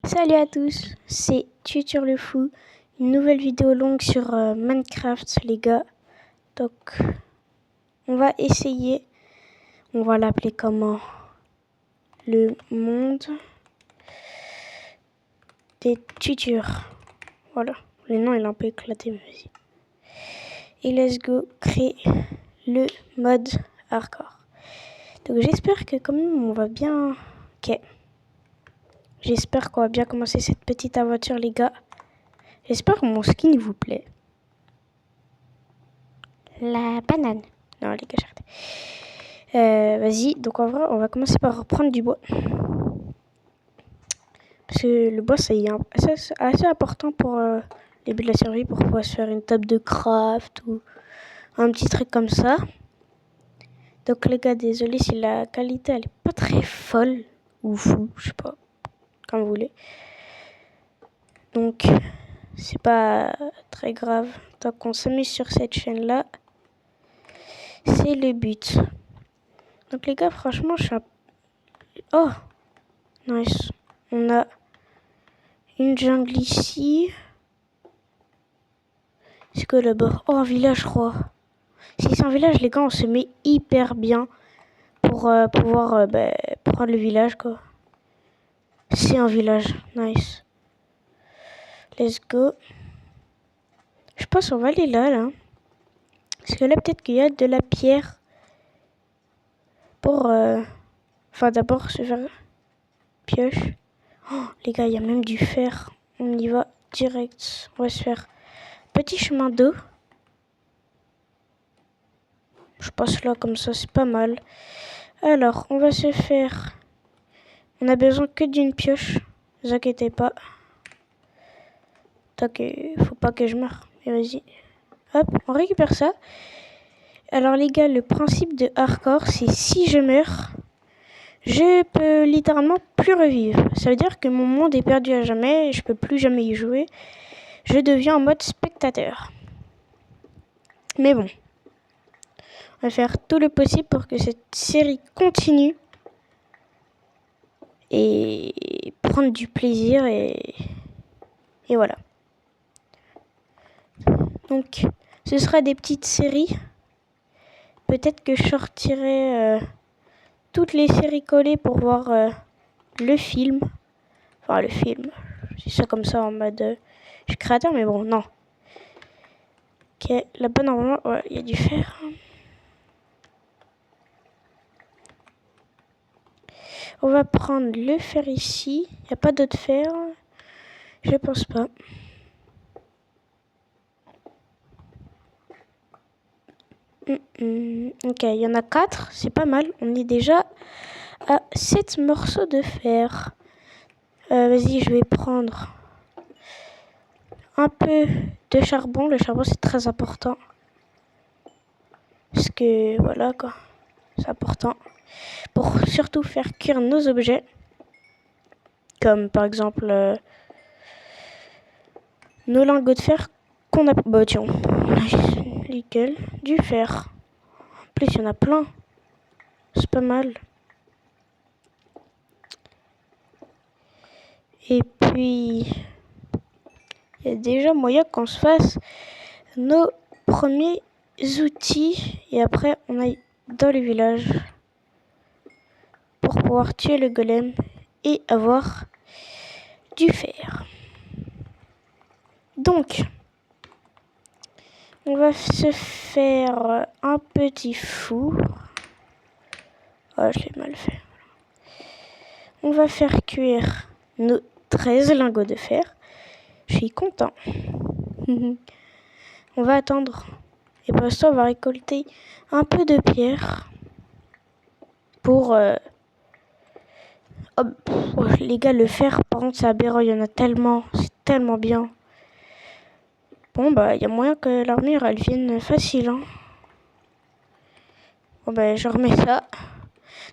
Salut à tous, c'est Tutur le Fou, une nouvelle vidéo longue sur Minecraft les gars. Donc on va essayer, on va l'appeler comment? Le monde des tutures. Voilà, le nom il est un peu éclaté mais vas-y. Et let's go, créer le mode hardcore. Donc j'espère que quand même on va bien... Ok. J'espère qu'on va bien commencer cette petite aventure les gars. J'espère que mon skin vous plaît. La banane. Non les gars, j'arrête. Vas-y, donc en vrai, on va commencer par reprendre du bois. Parce que le bois, c'est assez important pour les buts de la survie, pour pouvoir se faire une table de craft ou un petit truc comme ça. Donc les gars, désolé si la qualité, elle est pas très folle ou fou, je sais pas, comme vous voulez. Donc, c'est pas très grave. Tant qu'on s'amuse sur cette chaîne-là, c'est le but. Donc les gars, franchement, je suis un... Oh, nice. On a une jungle ici. C'est que là-bas? Oh, un village, je crois. Si c'est un village, les gars, on se met hyper bien pour pouvoir prendre le village, quoi. C'est un village. Nice. Let's go. Je pense qu'on va aller là. Parce que là, peut-être qu'il y a de la pierre pour... Enfin, d'abord, se faire pioche. Oh, les gars, il y a même du fer. On y va direct. On va se faire petit chemin d'eau. Je passe là comme ça, c'est pas mal. Alors, on va se faire... On a besoin que d'une pioche. Ne vous inquiétez pas. Tac, faut pas que je meure. Mais vas-y. Hop, on récupère ça. Alors les gars, le principe de hardcore, c'est si je meurs, je peux littéralement plus revivre. Ça veut dire que mon monde est perdu à jamais et je peux plus jamais y jouer. Je deviens en mode spectateur. Mais bon. On va faire tout le possible pour que cette série continue. Et prendre du plaisir et voilà. Donc, ce sera des petites séries. Peut-être que je sortirai toutes les séries collées pour voir le film. Enfin, le film. Je dis ça comme ça en mode... je suis créateur, mais bon, non. Ok, là-bas, normalement, ouais, il y a du fer. On va prendre le fer ici. Il n'y a pas d'autre fer. Je pense pas. Ok, il y en a 4. C'est pas mal. On est déjà à 7 morceaux de fer. Vas-y, je vais prendre un peu de charbon. Le charbon, c'est très important. Parce que, voilà, quoi. C'est important. Pour surtout faire cuire nos objets. Comme, par exemple, nos lingots de fer qu'on a... Bah, tiens. Nickel. Du fer. En plus, il y en a plein. C'est pas mal. Et puis... il y a déjà moyen qu'on se fasse nos premiers outils. Et après, on aille dans le village pour pouvoir tuer le golem et avoir du fer. Donc, on va se faire un petit four. Oh, je l'ai mal fait. On va faire cuire nos 13 lingots de fer. Je suis content. On va attendre. Et pour l'instant, on va récolter un peu de pierre pour... Oh, les gars, le fer, par contre, c'est aberrant. Il y en a tellement. C'est tellement bien. Bon, bah, il y a moyen que l'armure, elle vienne facile. Hein. Bon, bah, je remets ça.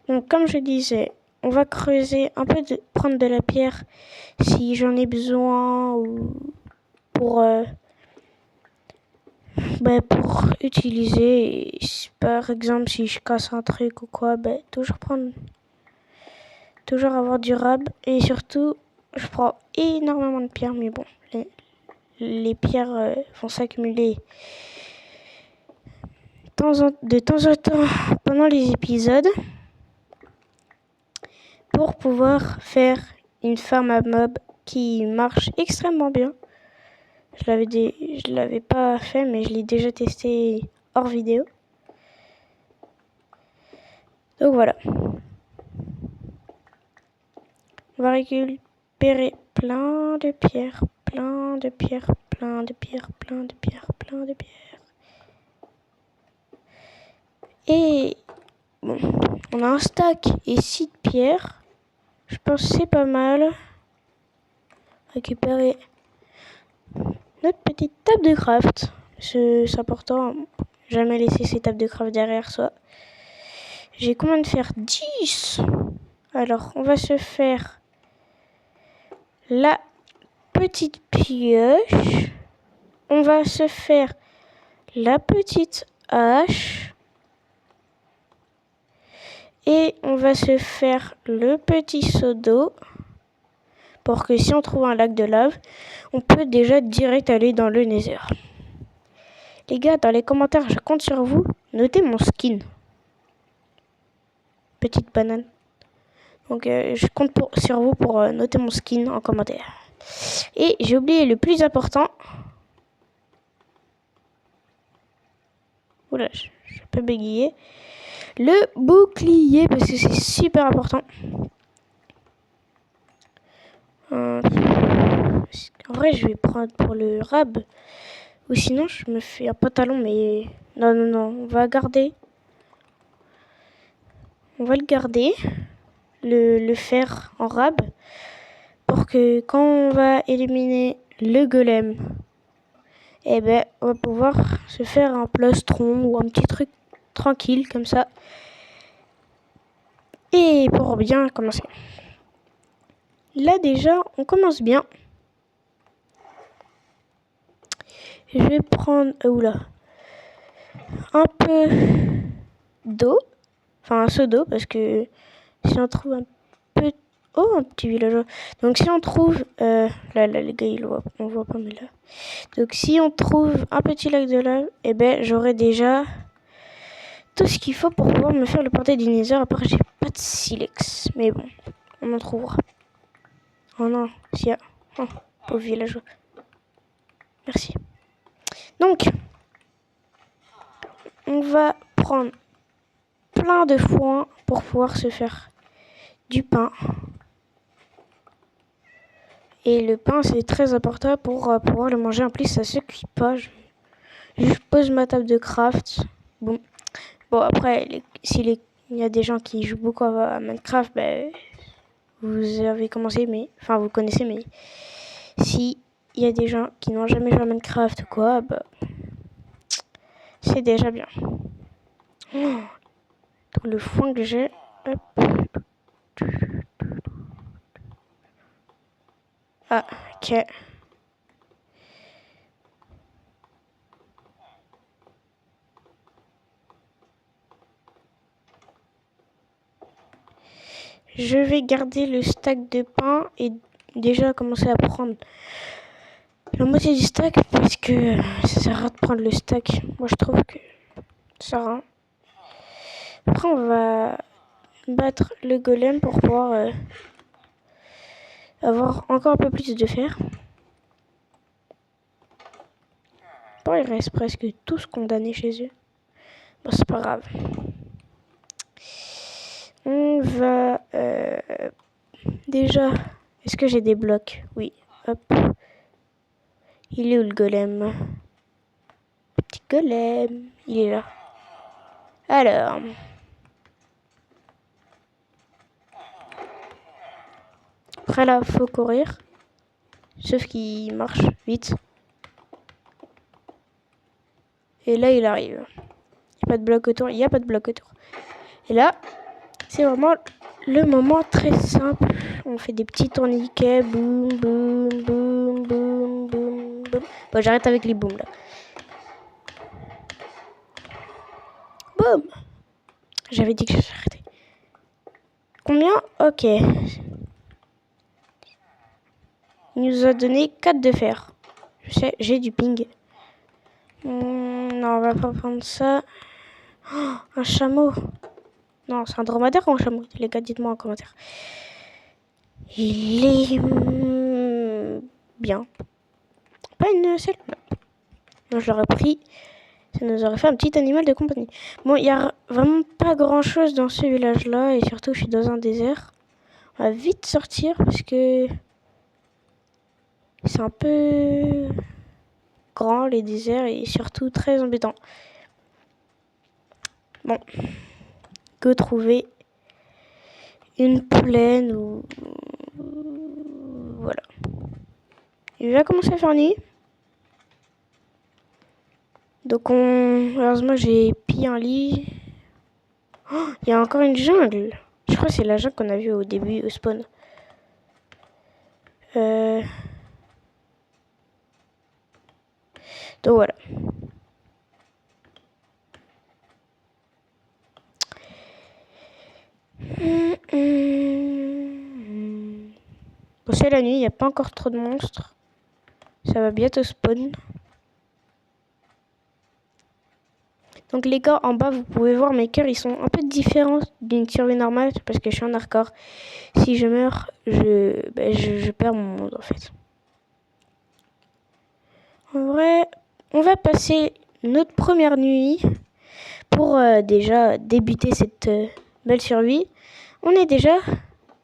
Donc, comme je disais, on va creuser un peu, prendre de la pierre si j'en ai besoin ou pour pour utiliser. Par exemple, si je casse un truc ou quoi, toujours avoir durable et surtout je prends énormément de pierres, mais bon, les pierres vont s'accumuler de temps en temps pendant les épisodes pour pouvoir faire une farm à mobs qui marche extrêmement bien. Je l'avais pas fait, mais je l'ai déjà testé hors vidéo. Donc voilà. On va récupérer plein de pierres, plein de pierres, plein de pierres, plein de pierres, plein de pierres. Et bon, on a un stack et 6 pierres. Je pense que c'est pas mal. Récupérer notre petite table de craft. C'est important. Jamais laisser ces tables de craft derrière soi. J'ai combien de fer? 10. Alors, on va se faire la petite pioche. On va se faire la petite hache. Et on va se faire le petit seau d'eau. Pour que si on trouve un lac de lave, on peut déjà direct aller dans le Nether. Les gars, dans les commentaires, je compte sur vous. Notez mon skin. Petite banane. Donc, je compte sur vous pour noter mon skin en commentaire. Et j'ai oublié le plus important. Oula, je peux bégayer. Le bouclier, parce que c'est super important. En vrai, je vais prendre pour le rab. Ou sinon, je me fais un pantalon, mais... Non, on va garder. On va le garder. Le fer en rab. Pour que quand on va éliminer le golem, eh ben, on va pouvoir se faire un plastron ou un petit truc tranquille comme ça. Et pour bien commencer. Là déjà, on commence bien. Je vais prendre un peu d'eau. Enfin, un seau d'eau parce que si on trouve un peu... Oh, un petit villageois. Donc si on trouve... là, les gars, on voit pas, mais là. Donc si on trouve un petit lac de lave, eh ben, j'aurai déjà tout ce qu'il faut pour pouvoir me faire le portail du Nether. Après, j'ai pas de silex. Mais bon, on en trouvera. Oh non, s'il y a... Oh, pauvre villageois. Merci. Donc, on va prendre plein de foin pour pouvoir se faire du pain. Et le pain, c'est très important pour pouvoir le manger. En plus, ça se cuit pas. Je pose ma table de craft. Bon après, il y a des gens qui jouent beaucoup à Minecraft, ben, vous avez commencé, mais... Enfin, vous connaissez, mais... Si il y a des gens qui n'ont jamais joué à Minecraft ou quoi, bah... C'est déjà bien. Oh, le foin que j'ai... Hop. Ah, ok. Je vais garder le stack de pain et déjà commencer à prendre la moitié du stack parce que ça sert à rien de prendre le stack. Moi je trouve que ça sert à rien. Après on va battre le golem pour pouvoir avoir encore un peu plus de fer. Bon, il reste presque tous condamnés chez eux. Bon, c'est pas grave. On va déjà... Est-ce que j'ai des blocs? Oui. Hop. Il est où le golem? Petit golem. Il est là. Alors. Après là, faut courir. Sauf qu'il marche vite. Et là, il arrive. Il n'y a pas de bloc autour. Il n'y a pas de bloc autour. Et là, c'est vraiment le moment très simple. On fait des petits tourniquets. Boum, boum, boum, boum, boum, boum. Bon, j'arrête avec les booms là. Boum. J'avais dit que j'arrêtais. Combien? Ok. Il nous a donné 4 de fer. Je sais, j'ai du ping. Non, on va pas prendre ça. Oh, un chameau. Non, c'est un dromadaire ou un chameau? Les gars, dites-moi en commentaire. Il est bien. Pas une selle. Non, je l'aurais pris. Ça nous aurait fait un petit animal de compagnie. Bon, il n'y a vraiment pas grand-chose dans ce village-là. Et surtout, je suis dans un désert. On va vite sortir parce que c'est un peu grand, les déserts. Et surtout très embêtant. Bon. Que trouver une plaine ou... Voilà. Il va commencer à faire nuit. Donc heureusement j'ai pillé un lit. Oh, il y a encore une jungle. Je crois que c'est la jungle qu'on a vue au début, au spawn. Donc voilà. Bon, c'est la nuit, il n'y a pas encore trop de monstres. Ça va bientôt spawn. Donc les gars, en bas, vous pouvez voir mes cœurs, ils sont un peu différents d'une survie normale parce que je suis en hardcore. Si je meurs, je perds mon monde en fait. En vrai, on va passer notre première nuit pour déjà débuter cette belle survie. On est déjà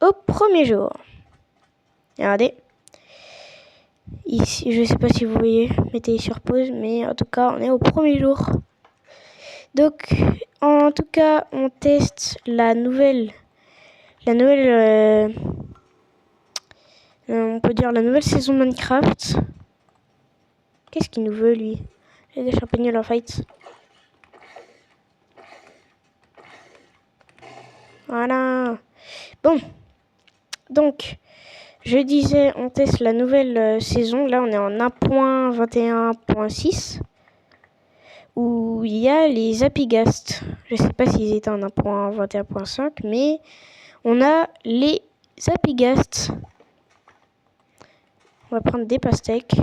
au premier jour. Regardez. Ici, je sais pas si vous voyez, mettez sur pause, mais en tout cas, on est au premier jour. Donc, en tout cas, on teste la nouvelle, on peut dire la nouvelle saison de Minecraft. Qu'est-ce qu'il nous veut, lui? Il y a des champignons en fight. Voilà. Bon. Donc, je disais, on teste la nouvelle saison. Là, on est en 1.21.6. Où il y a les Apigast. Je sais pas s'ils étaient en 1.21.5, mais on a les Apigast. On va prendre des pastèques.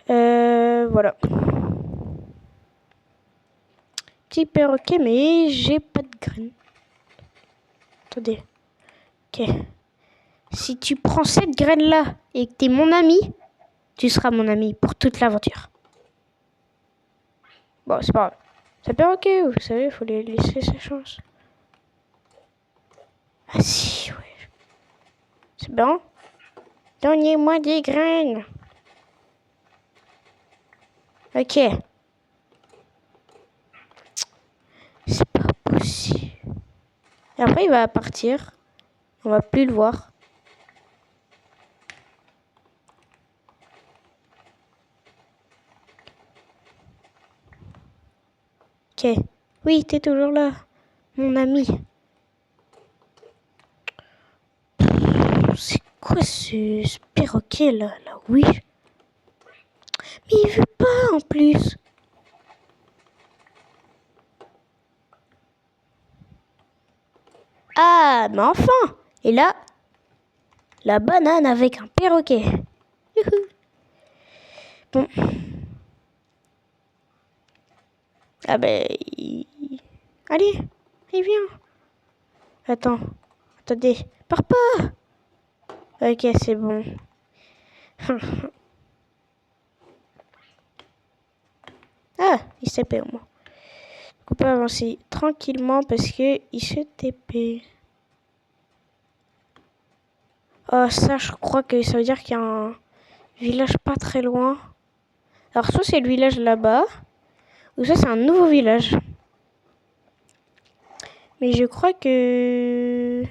Voilà. Petit perroquet, mais j'ai pas de graines. Attendez. Ok. Si tu prends cette graine-là et que t'es mon ami, tu seras mon ami pour toute l'aventure. Bon, c'est pas grave. C'est perroquet, vous savez, il faut les laisser sa chance. Ah si, ouais. C'est bon. Donnez-moi des graines. Ok. C'est pas possible. Et après, il va partir. On va plus le voir. Ok. Oui, t'es toujours là, mon ami. C'est quoi ce perroquet là? Oui. Mais il veut pas en plus. Ah, mais enfin. Et là, la banane avec un perroquet. Youhou. Bon. Ah ben... Allez, il vient. Attends. Attendez. Pars pas. Ok, c'est bon. Ah, il s'est TP au moins. On peut avancer tranquillement parce que il se TP. Oh, ça, je crois que ça veut dire qu'il y a un village pas très loin. Alors, soit c'est le village là-bas, ou ça, c'est un nouveau village. Mais je crois que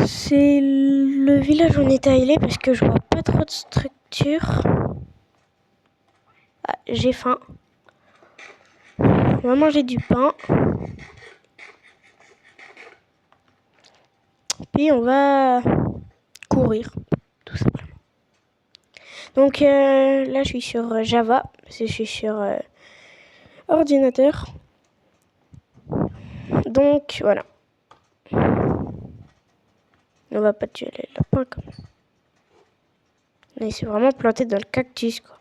c'est le village où on est allé parce que je vois pas trop de structure. Ah, j'ai faim. On va manger du pain. Puis on va courir, tout simplement. Donc là, je suis sur Java, parce que je suis sur ordinateur. Donc voilà. On va pas tuer les lapins comme ça. Mais c'est vraiment planté dans le cactus, quoi.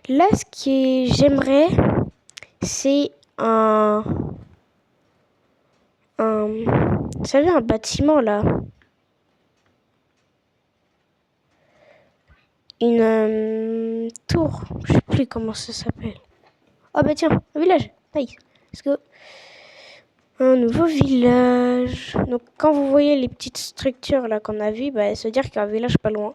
Là, ce que j'aimerais, c'est vous savez, un bâtiment, là. Une tour. Je sais plus comment ça s'appelle. Oh, bah tiens, un village. Nice. Let's go. Un nouveau village. Donc, quand vous voyez les petites structures, là, qu'on a vues, bah, ça veut dire qu'il y a un village pas loin.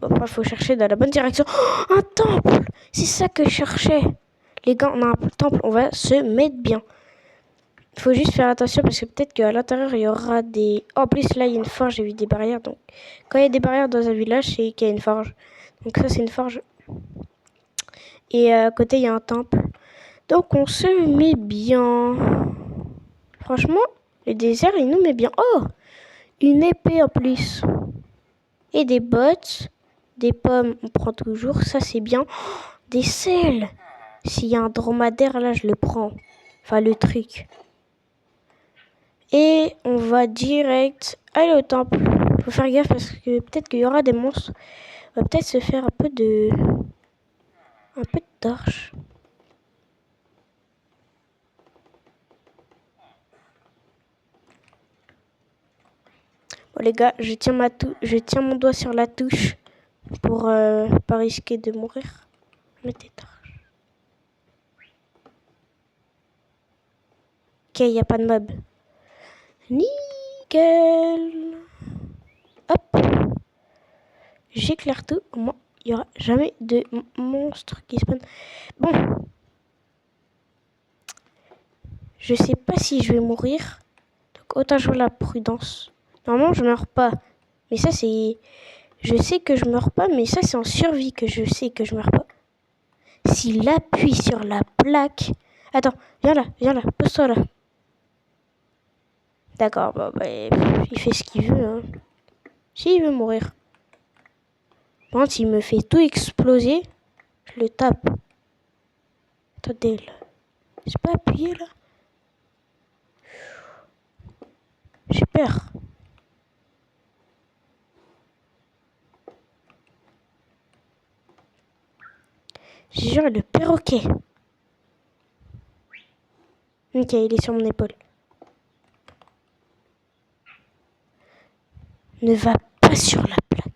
Après, il faut chercher dans la bonne direction. Oh, un temple! C'est ça que je cherchais. Les gars, on a un temple, on va se mettre bien. Il faut juste faire attention parce que peut-être qu'à l'intérieur, il y aura des... Oh, en plus, là, il y a une forge, j'ai vu des barrières. Donc, quand il y a des barrières dans un village, c'est qu'il y a une forge. Donc ça, c'est une forge. Et à côté, il y a un temple. Donc, on se met bien. Franchement, le désert, il nous met bien. Oh! Une épée en plus. Et des bottes. Des pommes, on prend toujours. Ça, c'est bien. Oh, des selles. S'il y a un dromadaire, là, je le prends. Enfin, le truc. Et on va direct aller au temple. Faut faire gaffe parce que peut-être qu'il y aura des monstres. On va peut-être se faire un peu de torche. Bon les gars, je tiens mon doigt sur la touche pour pas risquer de mourir. Mettez torche. Ok, il n'y a pas de mob. Nickel. Hop. J'éclaire tout. Au moins, il n'y aura jamais de monstres qui spawnent. Bon. Je sais pas si je vais mourir. Donc autant jouer la prudence. Normalement, je meurs pas. Mais ça, c'est... Je sais que je meurs pas, mais ça, c'est en survie que je sais que je meurs pas. S'il appuie sur la plaque... Attends, viens là, pose-toi là. D'accord, bah, il fait ce qu'il veut. Hein. S'il veut mourir. Par contre, s'il me fait tout exploser, je le tape. Attendez, là. J'ai pas appuyé, là. J'ai peur. J'ai genre le perroquet. Ok, il est sur mon épaule. Ne va pas sur la plaque.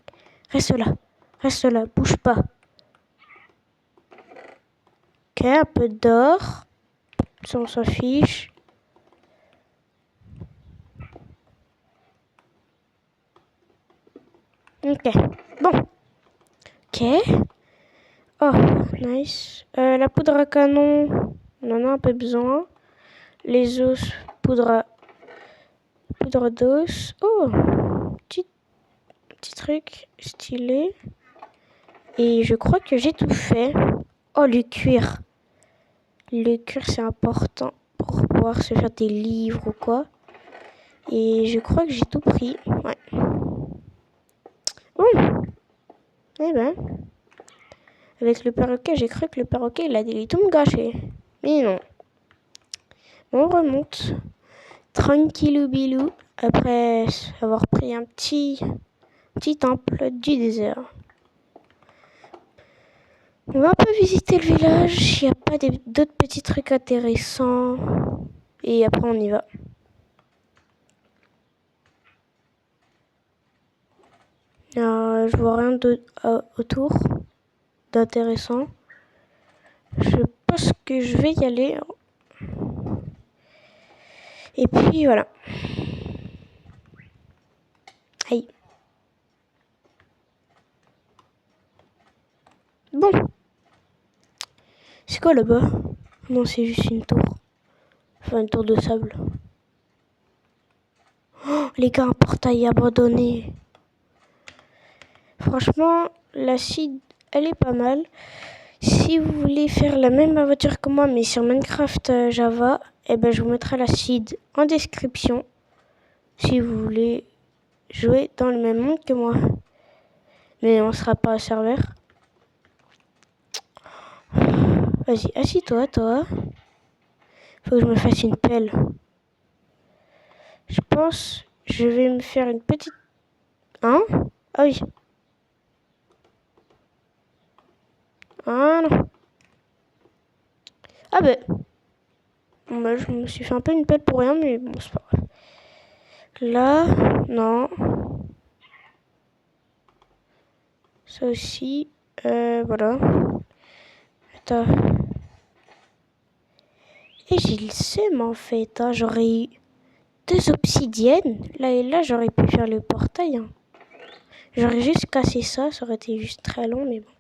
Reste là, bouge pas. Ok, un peu d'or. Ça, on s'en fiche. Ok, bon. Ok. Oh, nice. La poudre à canon, on en a un peu besoin. Les os, poudre d'os. Oh, petit truc stylé. Et je crois que j'ai tout fait. Oh, le cuir. Le cuir, c'est important pour pouvoir se faire des livres ou quoi. Et je crois que j'ai tout pris. Ouais. Bon. Eh ben. Avec le perroquet, j'ai cru que le perroquet, il allait tout me gâcher. Mais non. On remonte. Tranquillou bilou. Après avoir pris un petit temple du désert. On va un peu visiter le village. Il n'y a pas d'autres petits trucs intéressants. Et après, on y va. Je vois rien autour d'intéressant. Je pense que je vais y aller. Et puis, voilà. Aïe. Bon. C'est quoi là-bas? Non, c'est juste une tour. Enfin, une tour de sable. Oh, les gars, un portail abandonné. Franchement, la seed, elle est pas mal. Si vous voulez faire la même aventure que moi, mais sur Minecraft Java, eh ben, je vous mettrai la seed en description. Si vous voulez jouer dans le même monde que moi. Mais on sera pas au serveur. Vas-y, assis-toi, toi. Faut que je me fasse une pelle. Je pense je vais me faire une petite... Hein? Ah oui. Ah non. Ah ben. Bon, bah, je me suis fait un peu une pelle pour rien, mais bon, c'est pas grave. Là, non. Ça aussi. Voilà. Attends. Et j'ai le seum en fait. Hein. J'aurais eu 2 obsidiennes. Là et là, j'aurais pu faire le portail. Hein. J'aurais juste cassé ça. Ça aurait été juste très long, mais bon.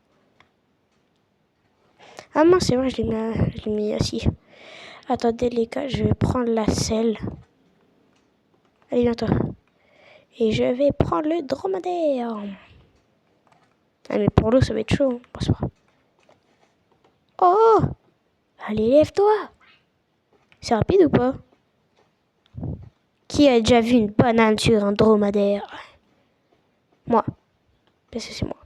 Ah non, c'est vrai, je l'ai mis assis. Attendez les gars, je vais prendre la selle. Allez, viens-toi. Et je vais prendre le dromadaire. Ah mais pour l'eau, ça va être chaud. Hein. Oh! Allez, lève-toi! C'est rapide ou pas? Qui a déjà vu une banane sur un dromadaire? Moi. Parce que c'est moi.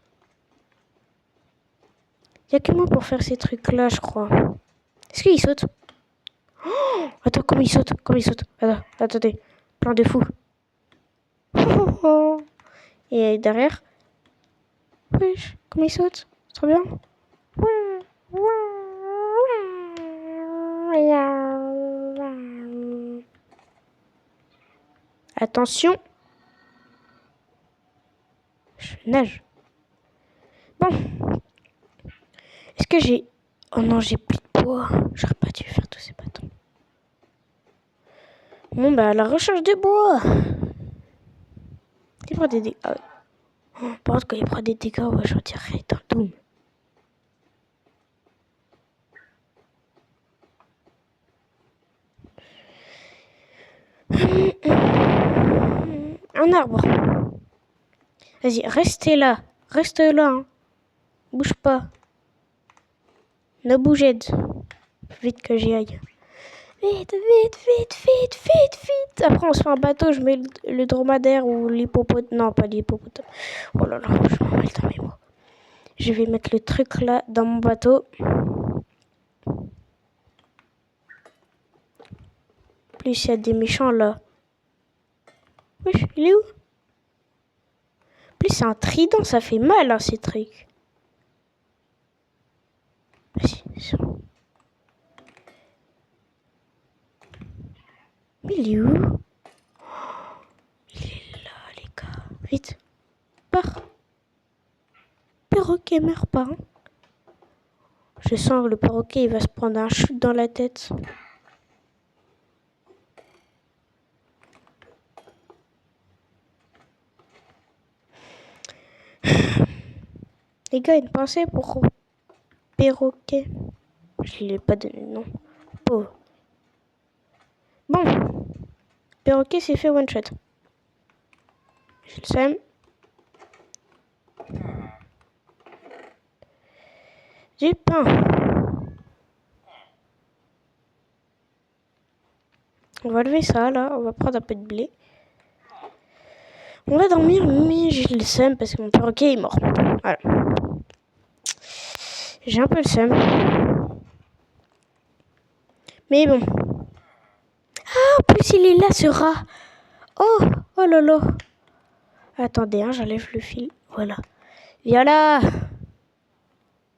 Il n'y a que moi pour faire ces trucs-là, je crois. Est-ce qu'il saute? Oh, attends, comment il saute? Comment il saute? Attends, attendez. Plan de fou. Et derrière? Wesh, comment il saute? C'est trop bien. Attention. Je nage. Bon. Est-ce que j'ai... Oh non, j'ai plus de bois. J'aurais pas dû faire tous ces bâtons. Bon, bah, la recherche de bois. Il prend des dégâts. Ah, oh, par contre, quand il prend des dégâts, ouais, j'en dirais un Doom. Un arbre. Vas-y, restez là. Reste là. Hein. Bouge pas. Ne bougez. Vite que j'y aille. Vite, vite, vite, vite, vite, vite. Après, on se fait un bateau. Je mets le dromadaire ou l'hippopotame. Non, pas l'hippopotame. Oh là là, je m'en mêle dans mes mots. Je vais mettre le truc là dans mon bateau. Plus il y a des méchants là. Wesh, il est où? Plus c'est un trident, ça fait mal hein, ces trucs. Vas-y, c'est bon. Mais il est où? Il est là, les gars. Vite. Pars. Perroquet, meurs pas. Hein. Je sens que le perroquet, il va se prendre un shoot dans la tête. Les gars, une pensée pour perroquet. Je ne l'ai pas donné de nom. Pauvre. Bon. Perroquet s'est fait one shot. Je le sème. Du pain. On va lever ça là. On va prendre un peu de blé. On va dormir, mais j'ai le seum parce que mon perroquet est mort. Voilà. J'ai un peu le seum. Mais bon. Ah, en plus il est là ce rat. Oh, oh là là. Attendez, hein, j'enlève le fil. Voilà. Viens là.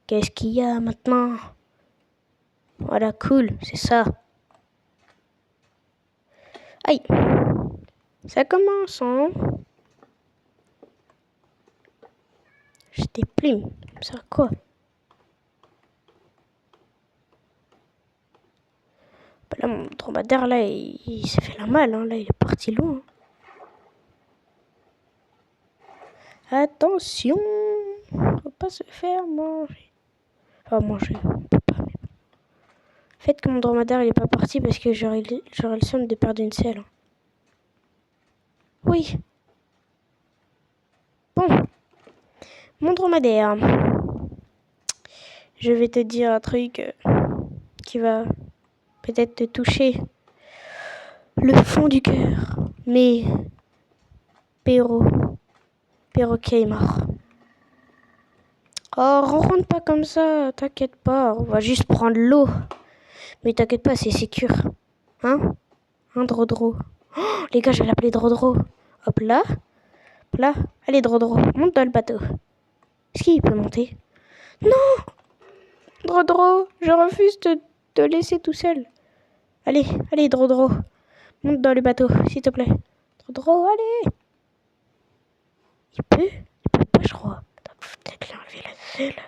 Qu'est-ce qu'il y a maintenant? Voilà, cool, c'est ça. Aïe. Ça commence, hein. J'ai des plumes. Ça quoi? Bah là, mon dromadaire, là, il s'est fait la malle. Hein. Là, il est parti loin. Attention. Faut pas se faire manger. Enfin, manger. On peut pas, mais bon. Faites que mon dromadaire, il est pas parti parce que j'aurais le seum de perdre une selle. Hein. Oui. Bon. Mon dromadaire. Je vais te dire un truc qui va peut-être te toucher le fond du cœur. Mais perroquet est mort. Oh, rentre pas comme ça, t'inquiète pas, on va juste prendre l'eau. Mais t'inquiète pas, c'est sécure. Hein? Hein, Drodro? Oh, les gars, je vais l'appeler Drodro. Hop là. Hop là. Allez, Drodro, monte dans le bateau. Est-ce qu'il peut monter? Non! Drodro, je refuse de te laisser tout seul. Allez, allez, Drodro. Monte dans le bateau, s'il te plaît. Drodro, allez! Il peut pas, je crois. Attends, faut peut-être lui enlever la selle.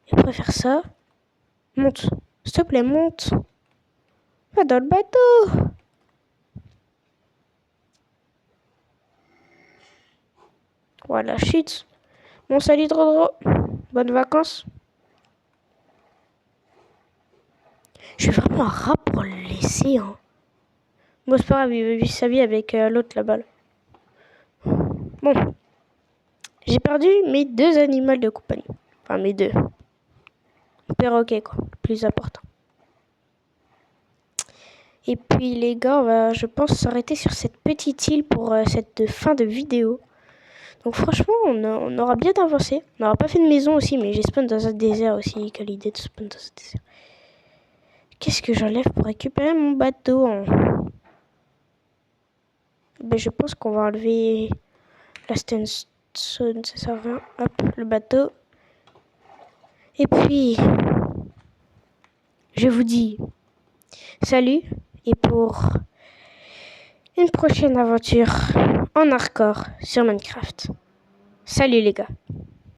Il pourrait faire ça. Monte. S'il te plaît, monte. Va dans le bateau. Voilà, shit. Bon, salut, Drodro. Bonnes vacances. Je suis vraiment un rat pour le laisser, hein. Bon, c'est pas grave, il vit sa vie avec l'autre là-bas. Bon. J'ai perdu mes 2 animaux de compagnie. Enfin, mes 2. Le perroquet, quoi. Le plus important. Et puis, les gars, on va, je pense, s'arrêter sur cette petite île pour cette fin de vidéo. Donc, franchement, on aura bien avancé. On n'aura pas fait de maison aussi, mais j'ai spawn dans un désert aussi. Quelle idée de spawn dans un désert. Qu'est-ce que j'enlève pour récupérer mon bateau, hein? Ben, je pense qu'on va enlever la Stone, ça sert à rien. Hop, le bateau. Et puis, je vous dis salut et pour une prochaine aventure en hardcore sur Minecraft. Salut les gars.